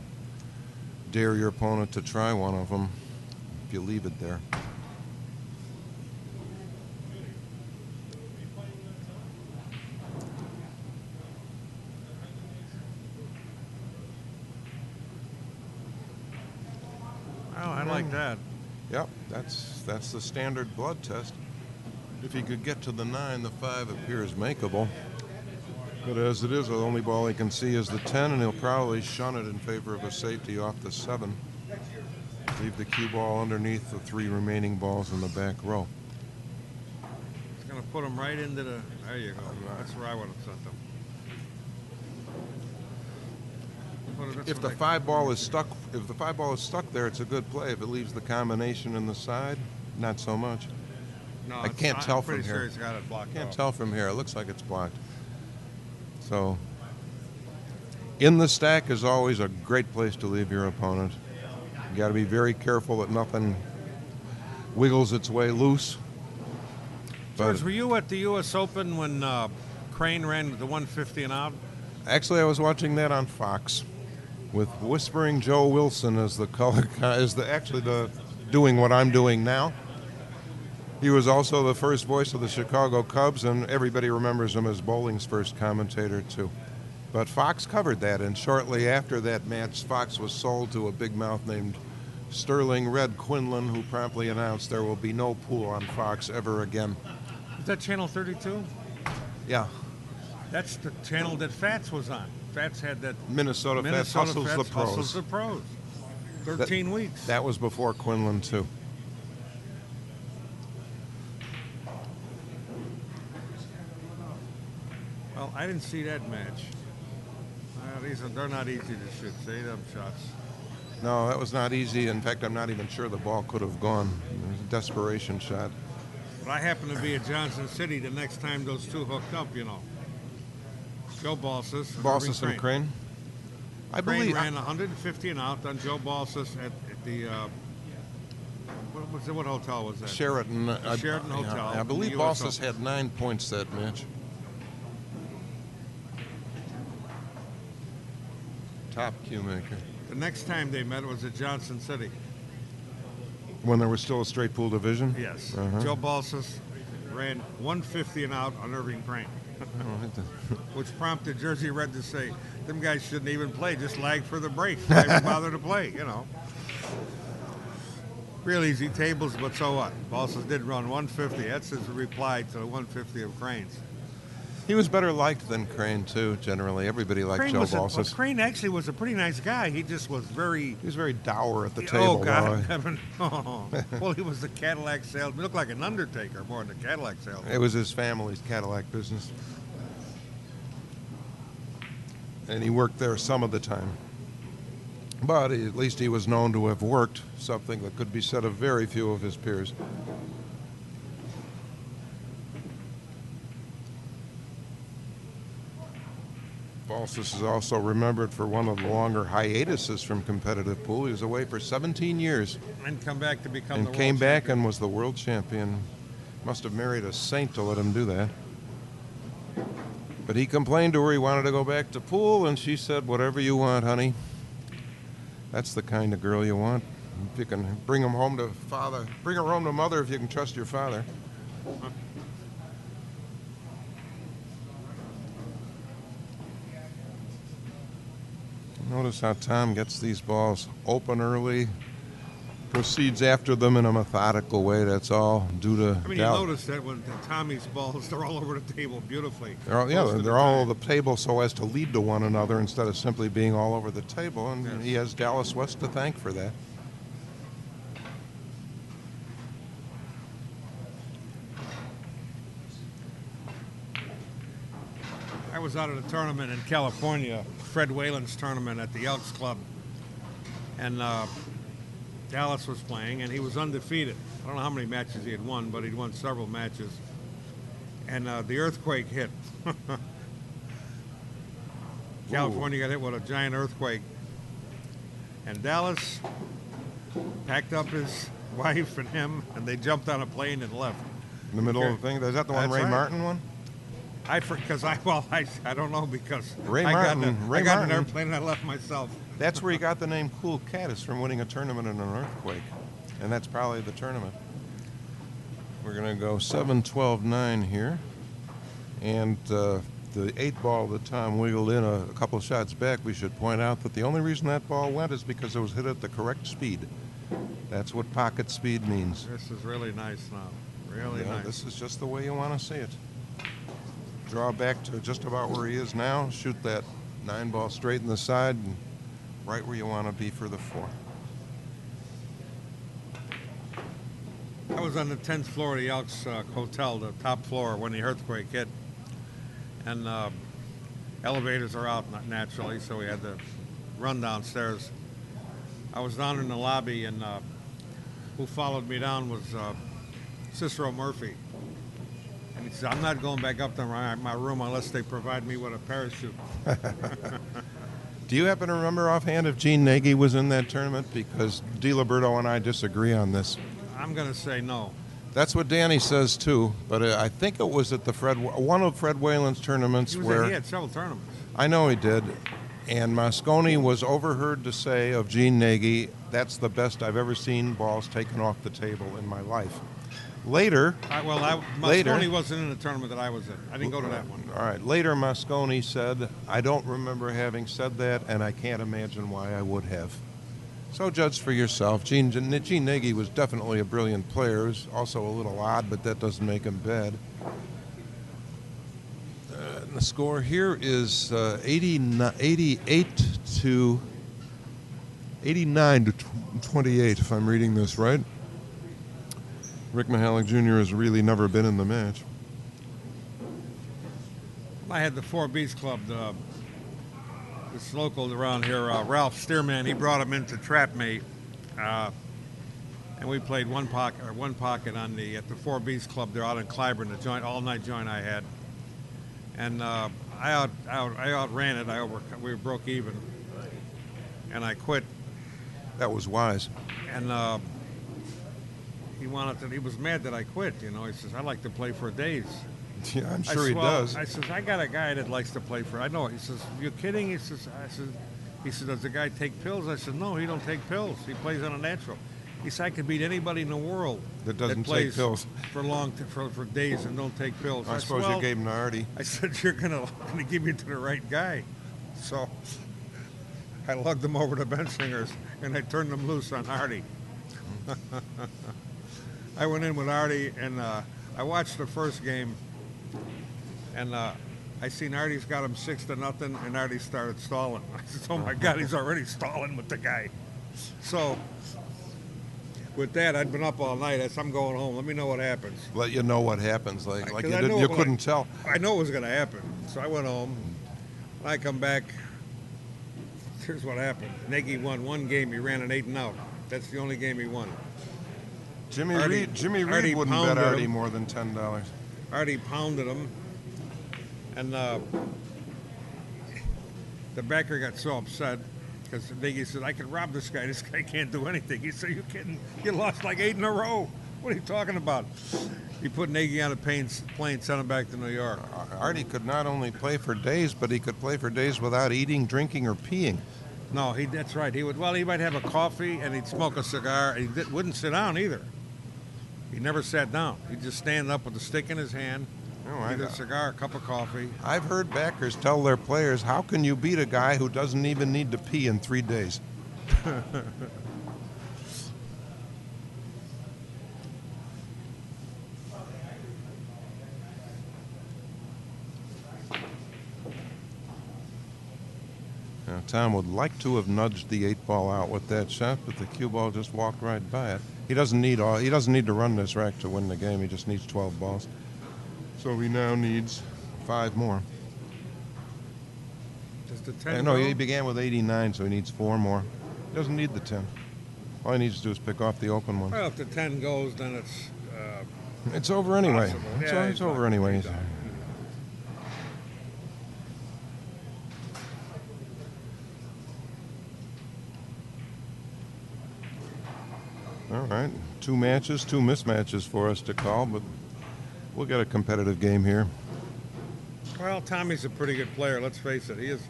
Dare your opponent to try one of them if you leave it there. Oh, I like that. Yep, that's the standard blood test. If he could get to the 9, the 5 appears makeable. But as it is, the only ball he can see is the 10, and he'll probably shun it in favor of a safety off the 7. Leave the cue ball underneath the 3 remaining balls in the back row. It's going to put him right into the. There you go. That's where I would have sent him. If the 5 ball is stuck, there, it's a good play. If it leaves the combination in the side, not so much. No, I can't tell from I'm pretty sure here. he's got it blocked. Can't off. tell from here. It looks like it's blocked. So, in the stack is always a great place to leave your opponent. You got to be very careful that nothing wiggles its way loose. George, were you at the U.S. Open when Crane ran the 150 and out? Actually, I was watching that on Fox with Whispering Joe Wilson as the color, doing what I'm doing now. He was also the first voice of the Chicago Cubs, and everybody remembers him as bowling's first commentator, too. But Fox covered that, and shortly after that match, Fox was sold to a big mouth named Sterling Red Quinlan, who promptly announced there will be no pool on Fox ever again. Is that Channel 32? Yeah, That's the channel that Fats was on. Fats had that. Minnesota Fats hustles Fats the pros. hustles the pros. 13 weeks. That was before Quinlan, too. Well, I didn't see that match. They're not easy to shoot. See them shots. No, that was not easy. In fact, I'm not even sure the ball could have gone. It was a desperation shot. But I happened to be at Johnson City the next time those two hooked up, you know. Joe Balsas. Balsas and Crane. I Crane believe ran 150 and out on Joe Balsas at the what hotel was that? Sheraton. Sheraton Hotel. I believe in the US Balsas Open. had 9 points that match. Top cue maker. The next time they met was at Johnson City. When there was still a straight pool division? Yes. Uh-huh. Joe Balsas ran 150 and out on Irving Crane, which prompted Jersey Red to say, them guys shouldn't even play, just lag for the break. Why even bother to play, you know. Real easy tables, but so what? Balsas did run 150. That's his reply to the 150 of Crane's. He was better liked than Crane, too, generally. Everybody liked Joe Balsas. Crane actually was a pretty nice guy. He just was very... He was very dour at the table. Oh, God. Heaven. Oh. Well, he was the Cadillac salesman. He looked like an undertaker more than a Cadillac salesman. It was his family's Cadillac business. And he worked there some of the time. But at least he was known to have worked, something that could be said of very few of his peers. Balsas is also remembered for one of the longer hiatuses from competitive pool. He was away for 17 years. And come back to become And the came world back champion. and was the world champion. Must have married a saint to let him do that. But he complained to her he wanted to go back to pool, and she said, whatever you want, honey. That's the kind of girl you want. If you can bring him home to father, bring her home to mother if you can trust your father. Notice how Tom gets these balls open early, proceeds after them in a methodical way. That's all due to I mean, you notice that when Tommy's balls, they're all over the table beautifully. They're all, Most of the they're all time. over the table so as to lead to one another instead of simply being all over the table. And Yes. he has Dallas West to thank for that. I was out at a tournament in California, Fred Whalen's tournament at the Elks Club, and Dallas was playing, and he was undefeated. I don't know how many matches he had won, but he'd won several matches. And the earthquake hit. California got hit with a giant earthquake. And Dallas packed up his wife and him, and they jumped on a plane and left. In the middle of the thing? Is that the one That's Ray right. Martin one? I don't know because Ray I got, Martin- Ray I got Martin. an airplane and I left myself. That's where he got the name Cool Cat, is from winning a tournament in an earthquake. And that's probably the tournament. We're going to go 7-12-9 here. And the 8-ball that Tom wiggled in a couple shots back, we should point out that the only reason that ball went is because it was hit at the correct speed. That's what pocket speed means. This is really nice now. Really Yeah, nice. this is just the way you want to see it. Draw back to just about where he is now. Shoot that 9-ball straight in the side and right where you want to be for the 4. I was on the 10th floor of the Elks Hotel, the top floor, when the earthquake hit. And elevators are out naturally, so we had to run downstairs. I was down in the lobby, and who followed me down was Cicero Murphy. And he said, I'm not going back up to my room unless they provide me with a parachute. Do you happen to remember offhand if Gene Nagy was in that tournament? Because DiLiberto and I disagree on this. I'm going to say no. That's what Danny says too, but I think it was at the one of Fred Whalen's tournaments He where had several tournaments. I know he did, and Mosconi was overheard to say of Gene Nagy, "That's the best I've ever seen balls taken off the table in my life." Later, Mosconi wasn't in the tournament that I was in. I didn't go to that one. all right. Later, Mosconi said, "I don't remember having said that, and I can't imagine why I would have." So judge for yourself. Gene Nagy was definitely a brilliant player. He was also a little odd, but that doesn't make him bad. And the score here is 89 to 28, if I'm reading this right. Rick Michalec Jr. has really never been in the match. I had the 4Bs Club, this local around here, Ralph Stearman. He brought him in to trap me, and we played one pocket on at the 4Bs Club there out in Clyburn, the joint all-night joint I had, and I outran it. We broke even, and I quit. That was wise. And he was mad that I quit. You know, he says I like to play for days. Yeah, I'm sure he does. I says, I got a guy that likes to play for. I know. He says, you kidding? He says, does the guy take pills? I said, no, he don't take pills. He plays on a natural. He said, I could beat anybody in the world That doesn't plays take pills. for days and don't take pills. I said, suppose you gave him to Artie. I said, you're gonna give me to the right guy. So I lugged him over to Bensinger's and I turned him loose on Artie. I went in with Artie and I watched the first game. And I seen Artie's got him 6-0, and Artie started stalling. I said, oh my God, he's already stalling with the guy. So with that, I'd been up all night. I said, I'm going home. Let me know what happens. Let you know what happens. Like 'Cause you I didn't, knew you it when couldn't tell. I know it was going to happen. So I went home. When I come back, here's what happened. Nagy won one game. He ran an 8-0. That's the only game he won. Jimmy Artie Reed wouldn't bet pounded Artie him. more than $10. Artie pounded him. And the backer got so upset because Nagy said, I could rob this guy. This guy can't do anything. He said, you kidding? You lost like 8 in a row. What are you talking about? He put Nagy on a plane, sent him back to New York. Artie could not only play for days, but he could play for days without eating, drinking, or peeing. No, that's right. He might have a coffee and he'd smoke a cigar. And he wouldn't sit down either. He never sat down. He'd just stand up with a stick in his hand, either a cigar, a cup of coffee. I've heard backers tell their players, how can you beat a guy who doesn't even need to pee in 3 days? Now, Tom would like to have nudged the 8-ball out with that shot, but the cue ball just walked right by it. He doesn't need to run this rack to win the game. He just needs 12 balls. So he now needs 5 more. Does the 10 No, go? he began with 89, so he needs 4 more. He doesn't need the 10. All he needs to do is pick off the open one. Well, if the 10 goes, then it's It's over anyway. possible. It's, Yeah, it's over anyway. he's done. All right, 2 matches, 2 mismatches for us to call, but we'll get a competitive game here. Well, Tommy's a pretty good player. Let's face it. He is.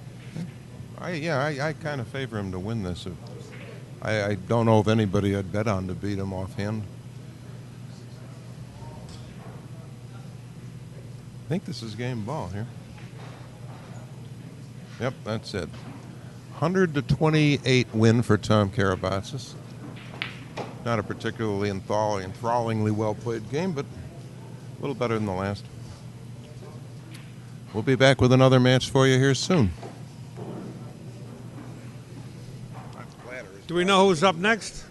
I kind of favor him to win this. I don't know if anybody I'd bet on to beat him offhand. I think this is game ball here. Yep, that's it. 100-28 win for Tom Karabotsos. Not a particularly enthrallingly well-played game, but a little better than the last. We'll be back with another match for you here soon. Do we know who's up next?